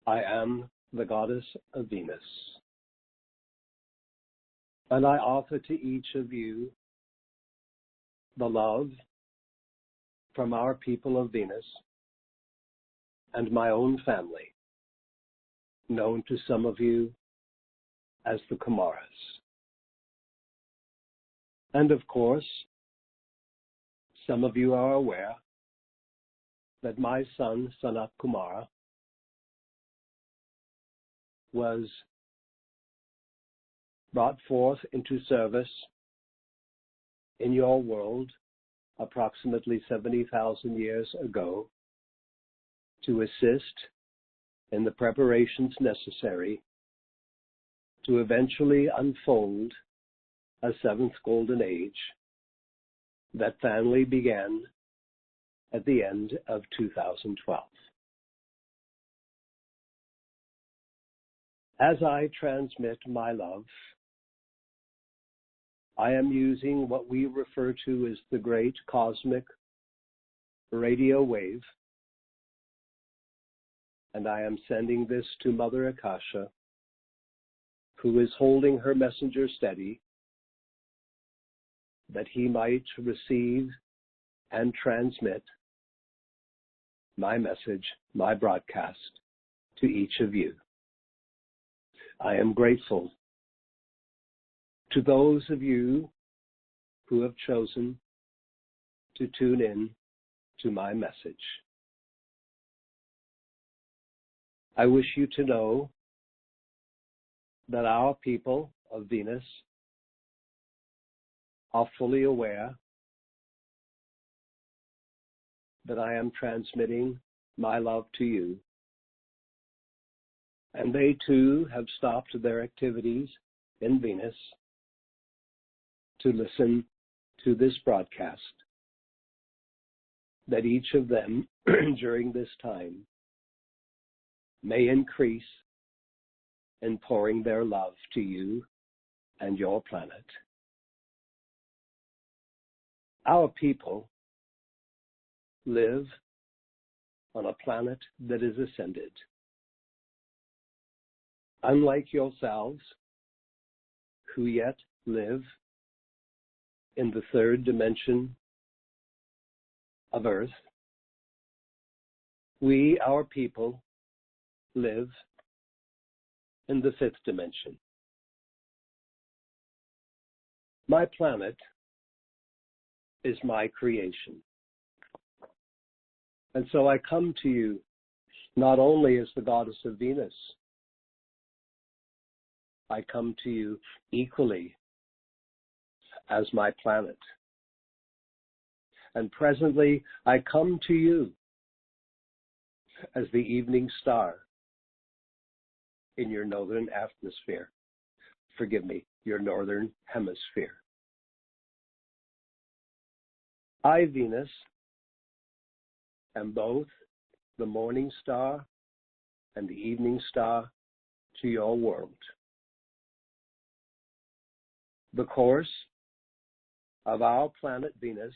I am the goddess of Venus, and I offer to each of you the love from our people of Venus and my own family, known to some of you as the Kumaras. And of course, some of you are aware that my son, Sanat Kumara, was brought forth into service in your world approximately 70,000 years ago to assist in the preparations necessary to eventually unfold a seventh golden age that finally began at the end of 2012. As I transmit my love, I am using what we refer to as the great cosmic radio wave, and I am sending this to Mother Akasha, who is holding her messenger steady, that he might receive and transmit my message, my broadcast, to each of you. I am grateful to those of you who have chosen to tune in to my message. I wish you to know that our people of Venus are fully aware that I am transmitting my love to you, and they too have stopped their activities in Venus to listen to this broadcast, that each of them during this time may increase in pouring their love to you and your planet. Our people live on a planet that is ascended. Unlike yourselves, who yet live in the third dimension of Earth, we, our people, live in the fifth dimension. My planet is my creation. And so I come to you not only as the goddess of Venus, I come to you equally as my planet. And presently, I come to you as the evening star in your northern atmosphere. Forgive me, your northern hemisphere. I, Venus, am both the morning star and the evening star to your world. The course of our planet Venus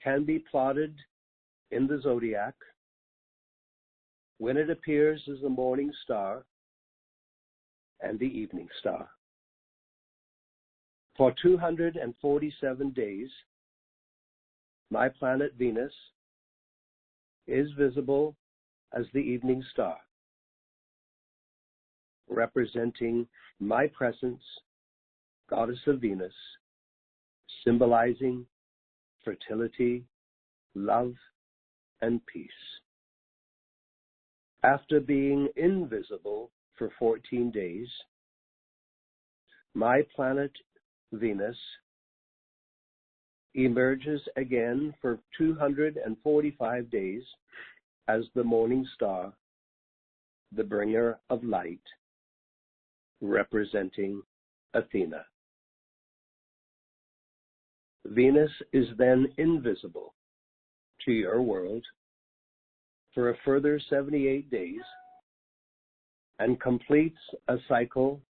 can be plotted in the zodiac when it appears as the morning star and the evening star. For 247 days, my planet Venus is visible as the evening star, representing my presence, goddess of Venus, symbolizing fertility, love, and peace. After being invisible for 14 days, my planet Venus emerges again for 245 days as the morning star, the bringer of light, representing Athena. Venus is then invisible to your world for a further 78 days and completes a cycle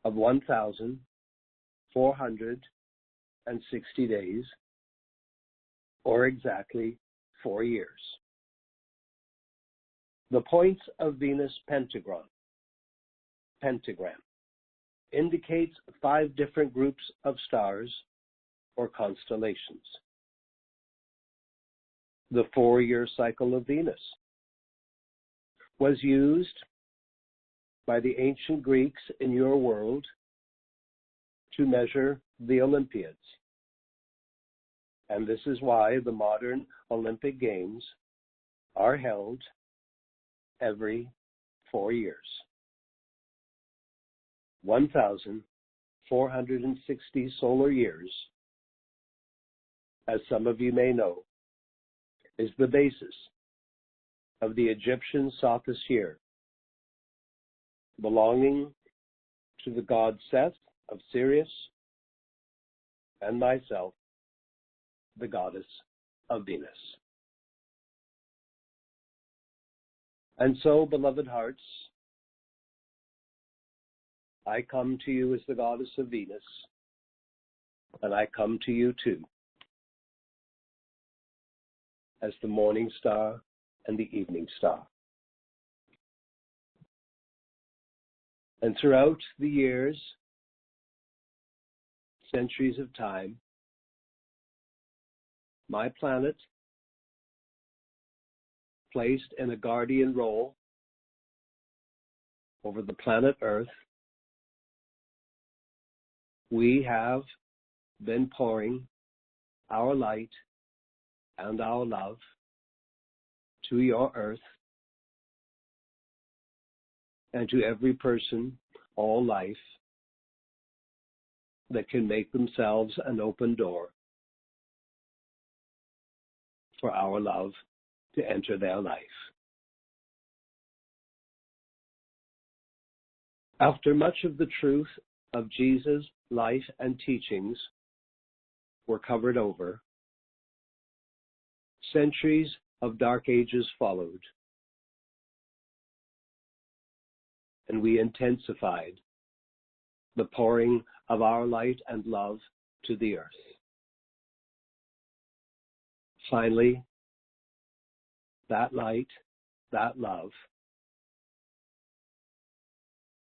of 1,460 days, or exactly 4 years. The points of Venus pentagram indicates 5 different groups of stars or constellations. The 4-year cycle of Venus was used by the ancient Greeks in your world to measure the Olympiads. And this is why the modern Olympic Games are held every 4 years. 1,460 solar years, as some of you may know, is the basis of the Egyptian Sothis year, belonging to the god Seth of Sirius and myself, the goddess of Venus. And so, beloved hearts, I come to you as the goddess of Venus, and I come to you too as the morning star and the evening star. And throughout the years, centuries of time, my planet, placed in a guardian role over the planet Earth, we have been pouring our light and our love to your Earth and to every person, all life, that can make themselves an open door for our love to enter their life. After much of the truth of Jesus' life and teachings were covered over, centuries of dark ages followed, and we intensified the pouring of our light and love to the earth. Finally, that light, that love,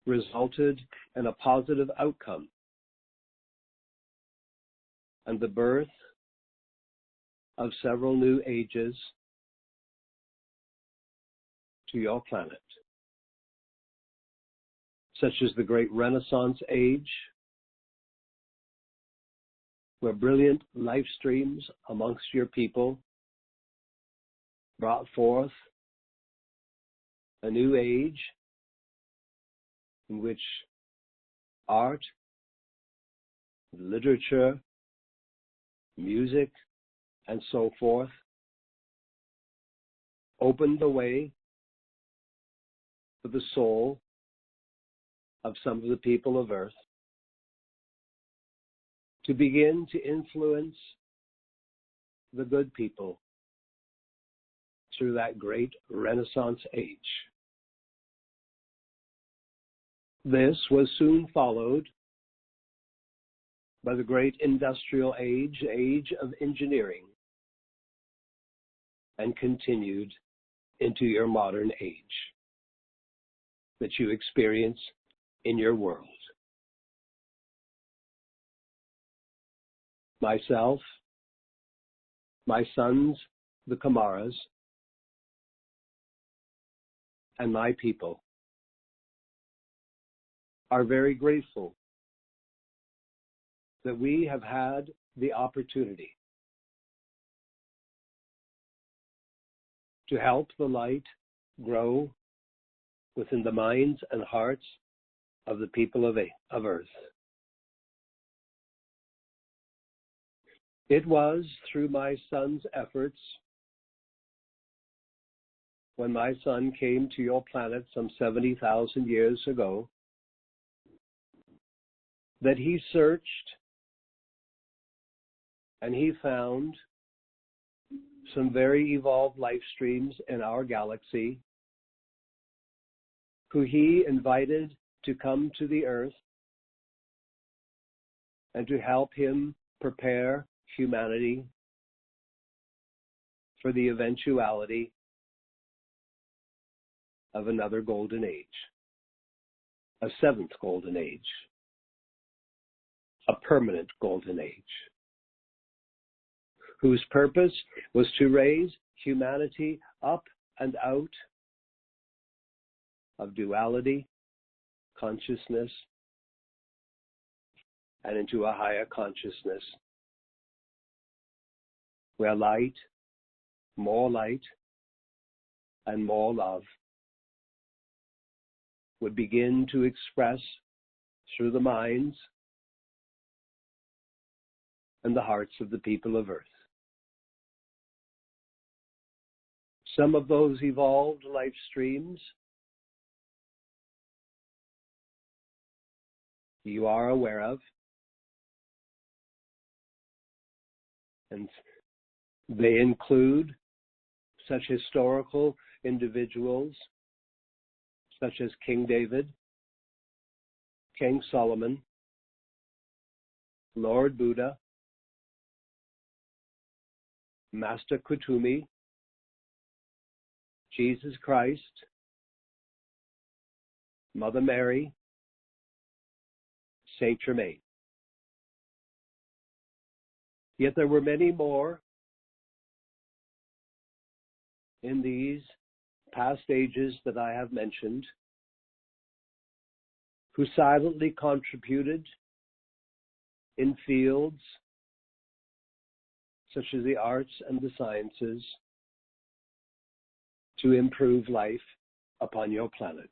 resulted in a positive outcome and the birth of several new ages to your planet, such as the Great Renaissance Age, where brilliant life streams amongst your people brought forth a new age in which art, literature, music, and so forth opened the way for the soul of some of the people of Earth to begin to influence the good people through that great Renaissance age. This was soon followed by the great industrial age, age of engineering, and continued into your modern age that you experience in your world. Myself, my sons, the Kumaras, and my people are very grateful that we have had the opportunity to help the light grow within the minds and hearts of the people of Earth. It was through my son's efforts, when my son came to your planet some 70,000 years ago, that he searched and he found some very evolved life streams in our galaxy who he invited to come to the Earth and to help him prepare humanity for the eventuality of another golden age, a seventh golden age, a permanent golden age, whose purpose was to raise humanity up and out of duality, consciousness, and into a higher consciousness where light, and more love would begin to express through the minds and the hearts of the people of Earth. Some of those evolved life streams you are aware of, and they include such historical individuals such as King David, King Solomon, Lord Buddha, Master Kutumi, Jesus Christ, Mother Mary, Saint Germain. Yet there were many more in these past ages that I have mentioned who silently contributed in fields such as the arts and the sciences to improve life upon your planet.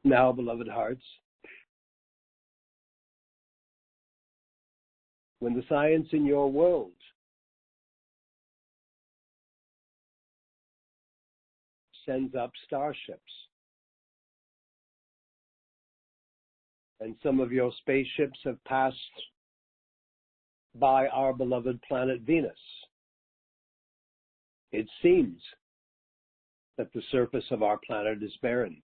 Now, beloved hearts, when the science in your world sends up starships, and some of your spaceships have passed by our beloved planet Venus, it seems that the surface of our planet is barren.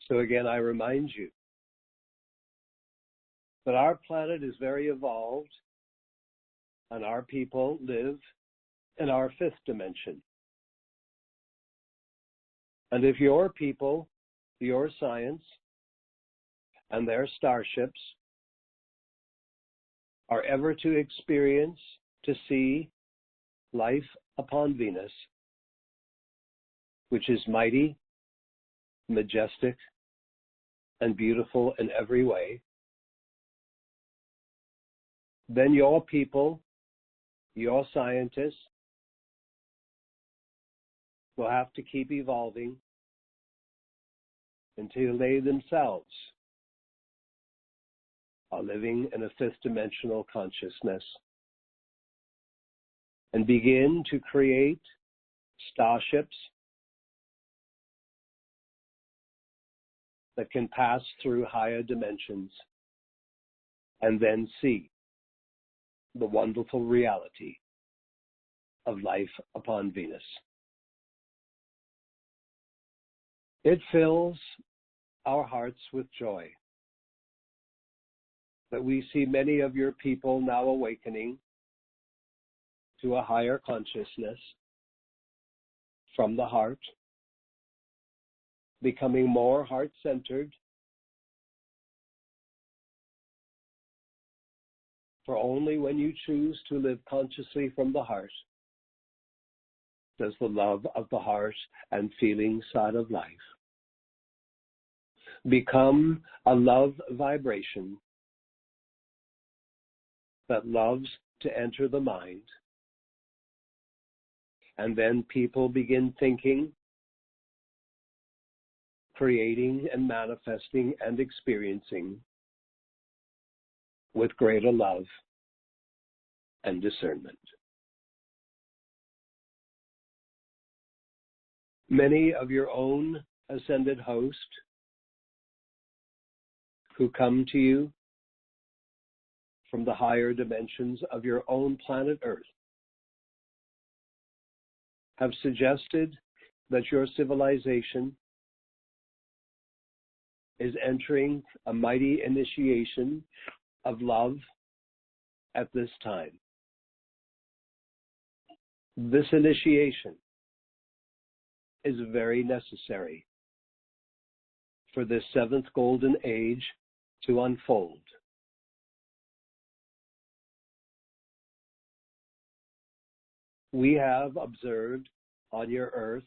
So again, I remind you that our planet is very evolved, and our people live in our fifth dimension. And if your people, your science, and their starships are ever to experience, to see life upon Venus, which is mighty, majestic, and beautiful in every way, then your people, your scientists, will have to keep evolving until they themselves are living in a fifth dimensional consciousness and begin to create starships that can pass through higher dimensions and then see the wonderful reality of life upon Venus. It fills our hearts with joy that we see many of your people now awakening to a higher consciousness from the heart, becoming more heart-centered. For only when you choose to live consciously from the heart does the love of the heart and feeling side of life become a love vibration that loves to enter the mind. And then people begin thinking, creating and manifesting and experiencing with greater love and discernment. Many of your own ascended host who come to you from the higher dimensions of your own planet Earth have suggested that your civilization is entering a mighty initiation of love at this time. This initiation is very necessary for this seventh golden age to unfold. We have observed on your earth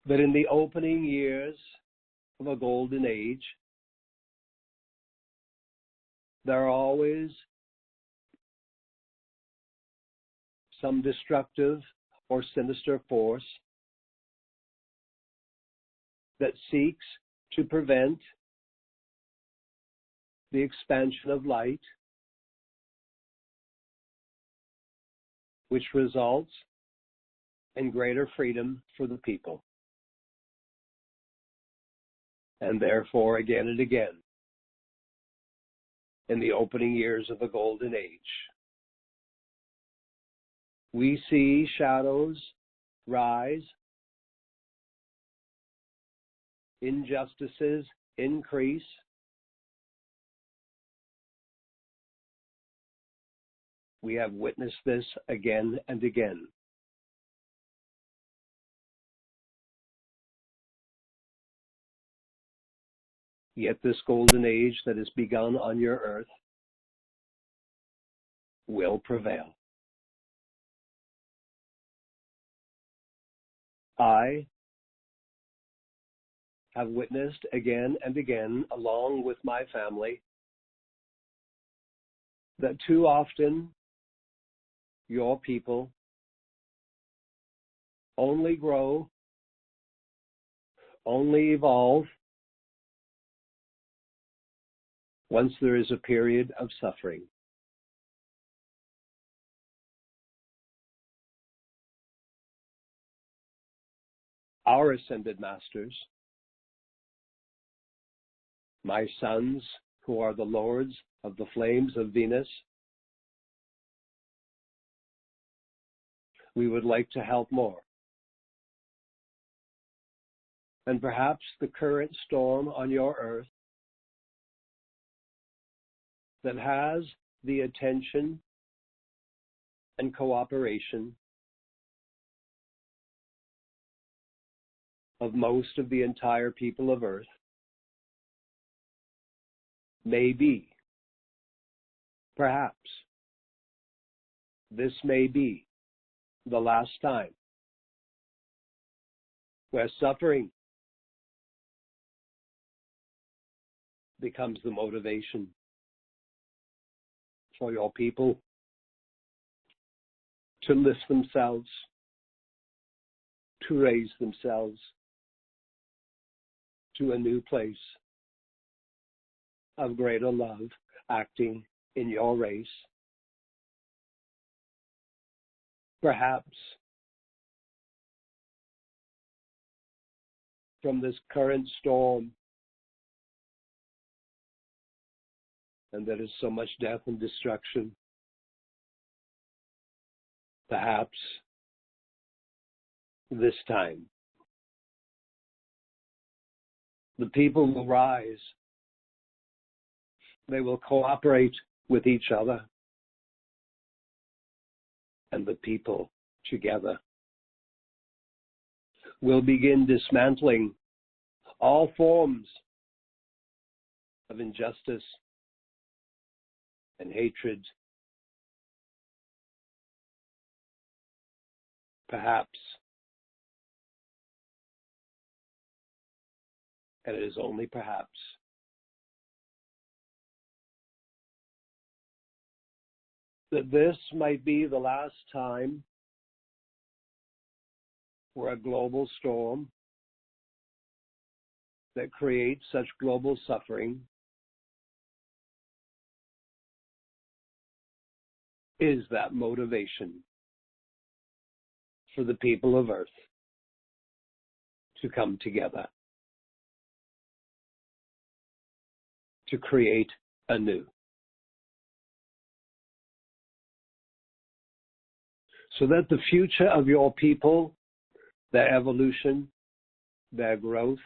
that in the opening years of a golden age, there are always some destructive or sinister force that seeks to prevent the expansion of light, which results in greater freedom for the people. And therefore, again and again, in the opening years of the golden age, we see shadows rise, injustices increase, we have witnessed this again and again. Yet this golden age that has begun on your earth will prevail. I have witnessed again and again, along with my family, that too often your people only grow, only evolve once there is a period of suffering. Our ascended masters, my sons who are the lords of the flames of Venus, we would like to help more. And perhaps the current storm on your earth that has the attention and cooperation of most of the entire people of Earth may be, perhaps, this may be the last time where suffering becomes the motivation for your people to lift themselves, to raise themselves to a new place of greater love acting in your race. Perhaps from this current storm, and there is so much death and destruction, perhaps this time the people will rise. They will cooperate with each other, and the people together will begin dismantling all forms of injustice and hatred. Perhaps, and it is only perhaps, that this might be the last time where a global storm that creates such global suffering is that motivation for the people of Earth to come together, to create anew. So that the future of your people, their evolution, their growth,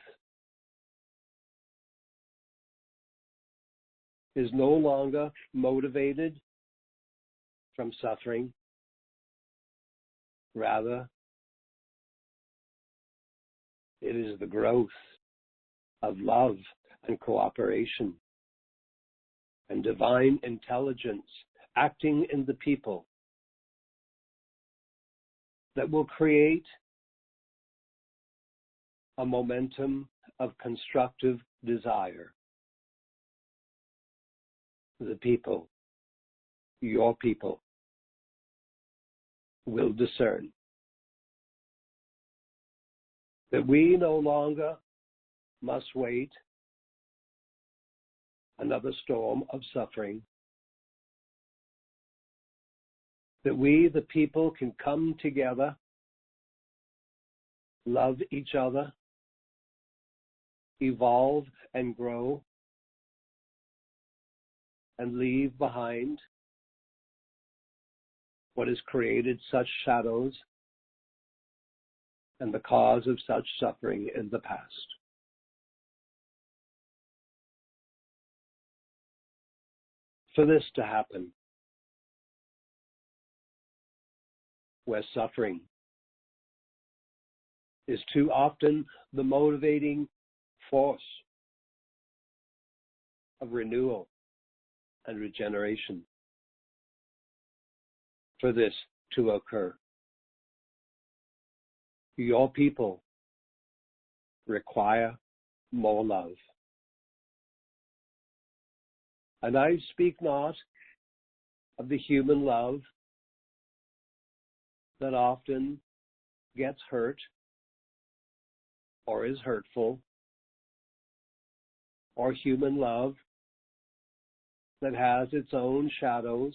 is no longer motivated from suffering, Rather, it is the growth of love and cooperation and divine intelligence acting in the people that will create a momentum of constructive desire. The people, your people, will discern that we no longer must wait another storm of suffering, that we, the people, can come together, love each other, evolve and grow, and leave behind what has created such shadows and the cause of such suffering in the past. For this to happen, where suffering is too often the motivating force of renewal and regeneration, for this to occur, your people require more love. And I speak not of the human love that often gets hurt or is hurtful, or human love that has its own shadows.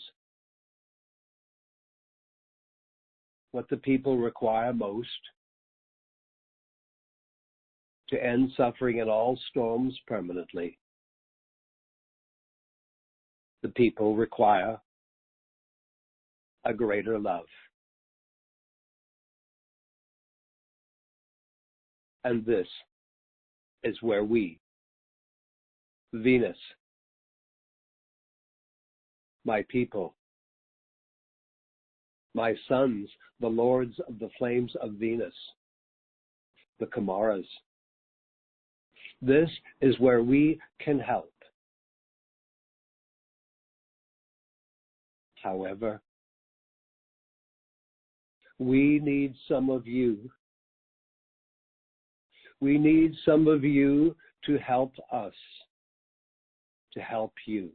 What the people require most to end suffering in all storms permanently, the people require a greater love. And this is where we, Venus, my people, my sons, the lords of the flames of Venus, the Kumaras, this is where we can help. However, we need some of you. We need some of you to help us, to help you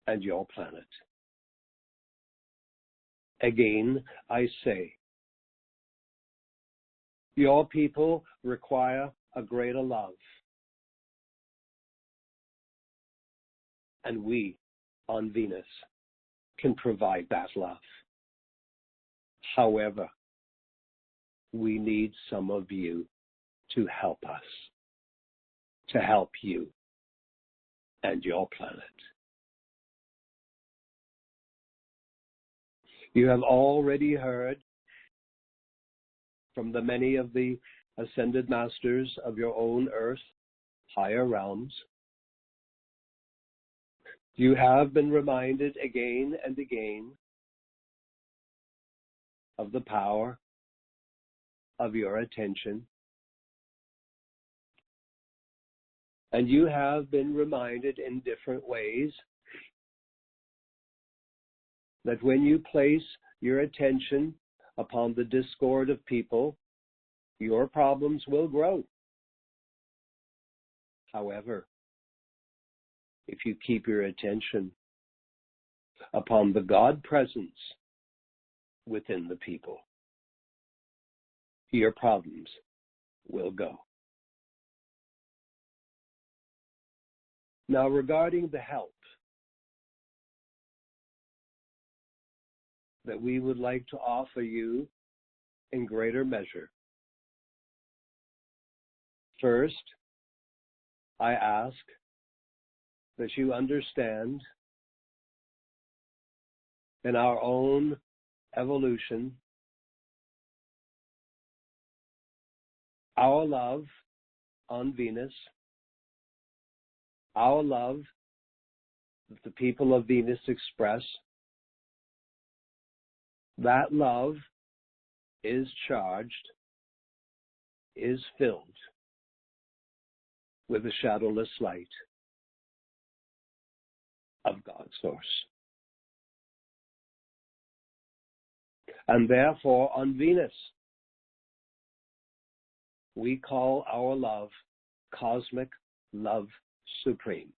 and your planet. Again, I say, your people require a greater love. And we, on Venus, can provide that love. However, we need some of you to help us, to help you and your planet. You have already heard from the many of the ascended masters of your own earth, higher realms. You have been reminded again and again of the power of your attention. And you have been reminded in different ways that when you place your attention upon the discord of people, your problems will grow. However, if you keep your attention upon the God presence within the people, your problems will go. Now, regarding the help that we would like to offer you in greater measure, first, I ask that you understand in our own evolution, our love on Venus, our love that the people of Venus express, that love is charged, is filled with the shadowless light of God's source. And therefore, on Venus, we call our love cosmic love supreme.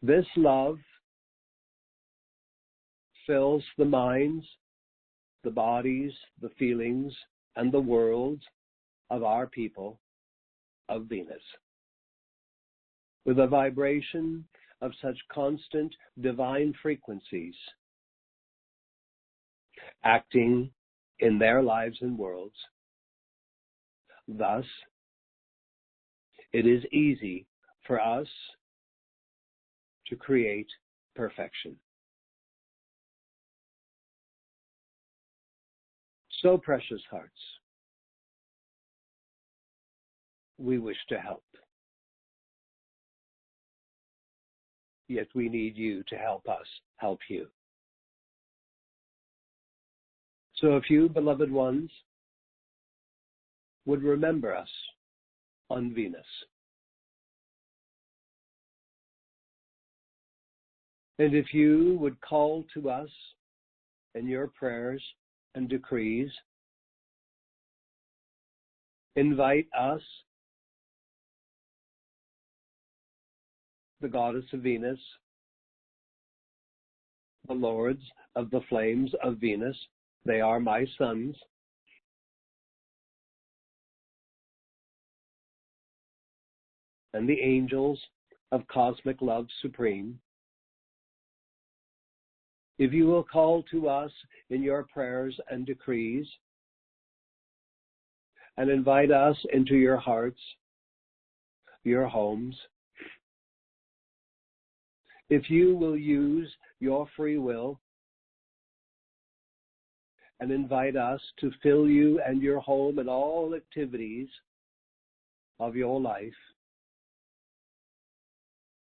This love fills the minds, the bodies, the feelings, and the worlds of our people of Venus with a vibration of such constant divine frequencies acting in their lives and worlds. Thus, it is easy for us to create perfection. So, precious hearts, we wish to help. Yet we need you to help us help you. So if you, beloved ones, would remember us on Venus, and if you would call to us in your prayers and decrees, invite us, the goddess of Venus, the lords of the flames of Venus, they are my sons, and the angels of cosmic love supreme. If you will call to us in your prayers and decrees and invite us into your hearts, your homes, if you will use your free will and invite us to fill you and your home and all activities of your life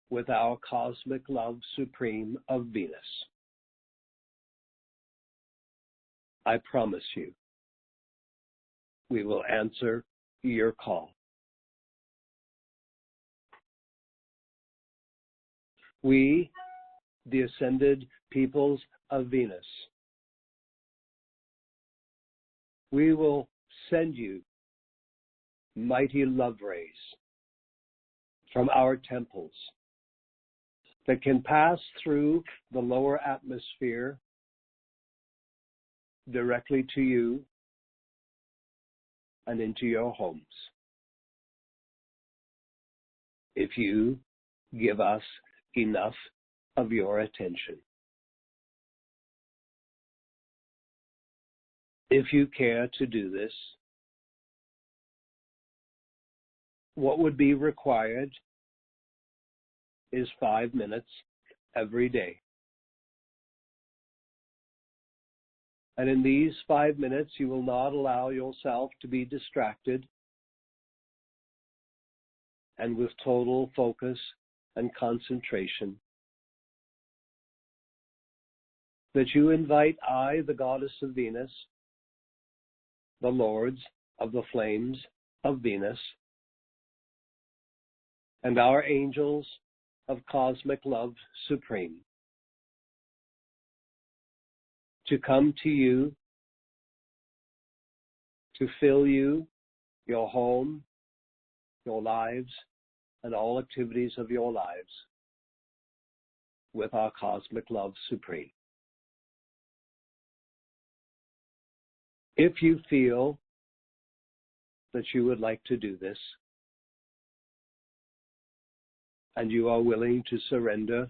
with our cosmic love supreme of Venus, I promise you, we will answer your call. We, the ascended peoples of Venus, we will send you mighty love rays from our temples that can pass through the lower atmosphere directly to you and into your homes, if you give us enough of your attention. If you care to do this, what would be required is 5 minutes every day. And in these 5 minutes, you will not allow yourself to be distracted, and with total focus and concentration, that you invite I, the goddess of Venus, the lords of the flames of Venus, and our angels of cosmic love supreme, to come to you, to fill you, your home, your lives, and all activities of your lives with our cosmic love supreme. If you feel that you would like to do this, and you are willing to surrender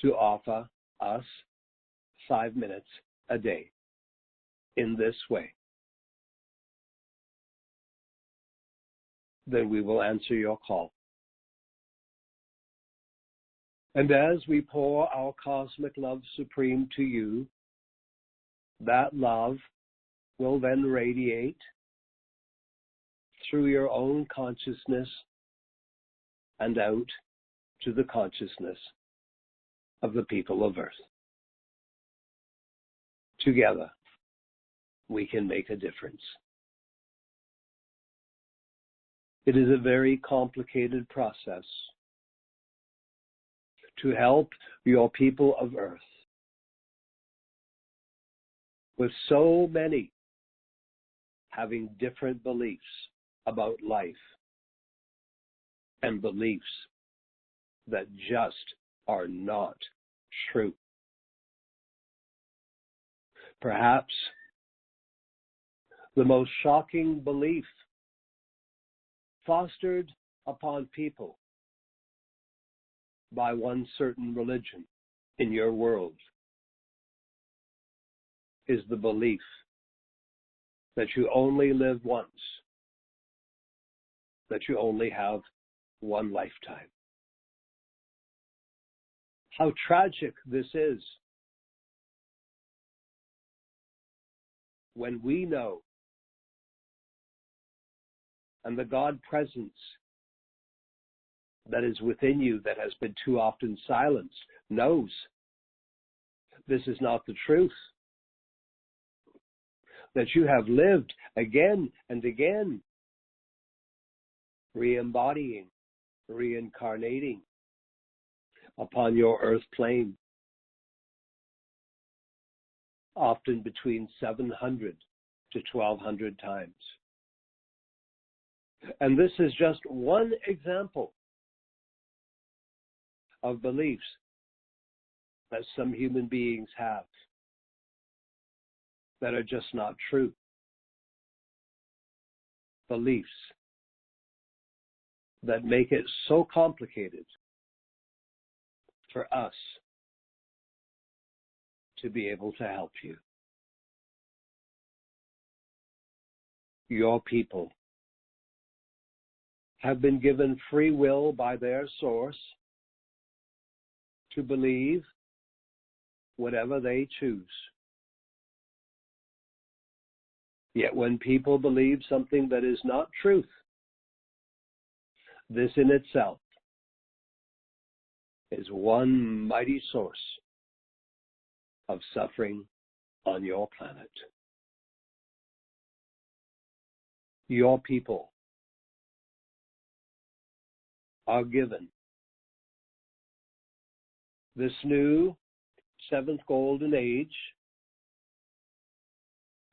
to offer us 5 minutes a day in this way, then we will answer your call. And as we pour our cosmic love supreme to you, that love will then radiate through your own consciousness and out to the consciousness of the people of Earth. together, we can make a difference. It is a very complicated process to help your people of earth with so many having different beliefs about life and beliefs that just are not true. Perhaps the most shocking belief fostered upon people by one certain religion in your world is the belief that you only live once, that you only have one lifetime. How tragic this is when we know, and the God presence that is within you that has been too often silenced knows this is not the truth. That you have lived again and again, re-embodying, reincarnating upon your earth plane, often between 700 to 1,200 times. And this is just one example of beliefs that some human beings have that are just not true. Beliefs that make it so complicated for us to be able to help you. Your people have been given free will by their source to believe whatever they choose. Yet when people believe something that is not truth, this in itself is one mighty source of suffering on your planet. Your people are given this new seventh golden age.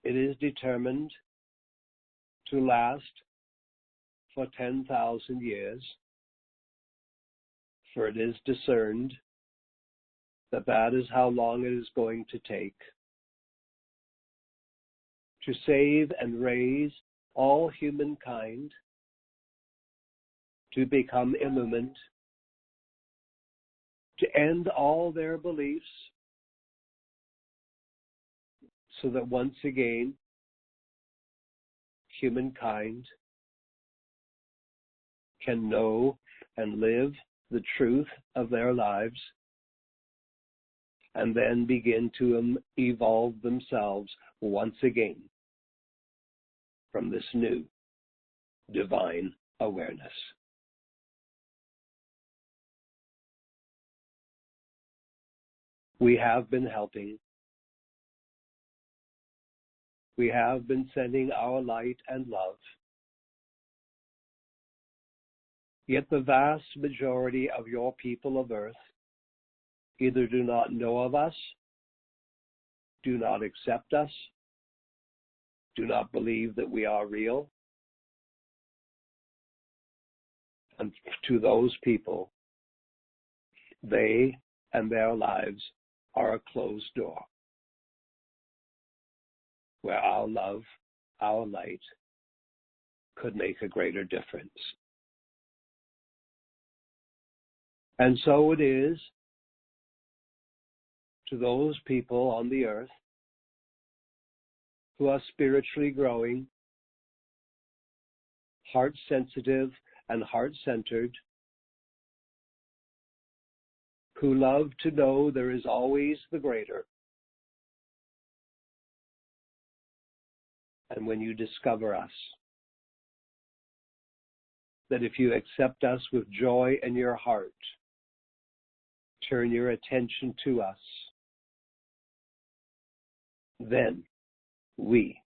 It is determined to last for 10,000 years, for it is discerned that that is how long it is going to take to save and raise all humankind to become illumined, to end all their beliefs, so that once again, humankind can know and live the truth of their lives, and then begin to evolve themselves once again from this new divine awareness. We have been helping. We have been sending our light and love. Yet the vast majority of your people of earth either do not know of us, do not accept us, do not believe that we are real. And to those people, they and their lives are a closed door, where our love, our light, could make a greater difference. And so it is to those people on the earth who are spiritually growing, heart-sensitive and heart-centered, who love to know there is always the greater. And when you discover us, that if you accept us with joy in your heart, turn your attention to us, then we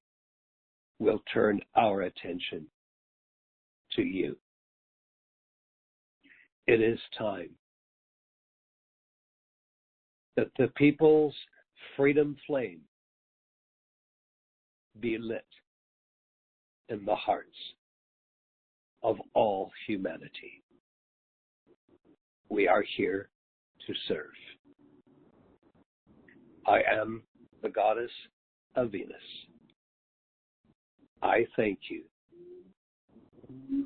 will turn our attention to you. It is time that the people's freedom flame be lit in the hearts of all humanity. We are here to serve. I am the goddess of Venus. I thank you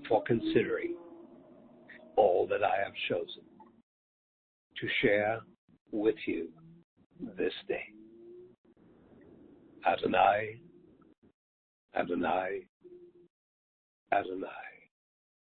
for considering all that I have chosen to share with you this day. Adonai, Adonai, Adonai.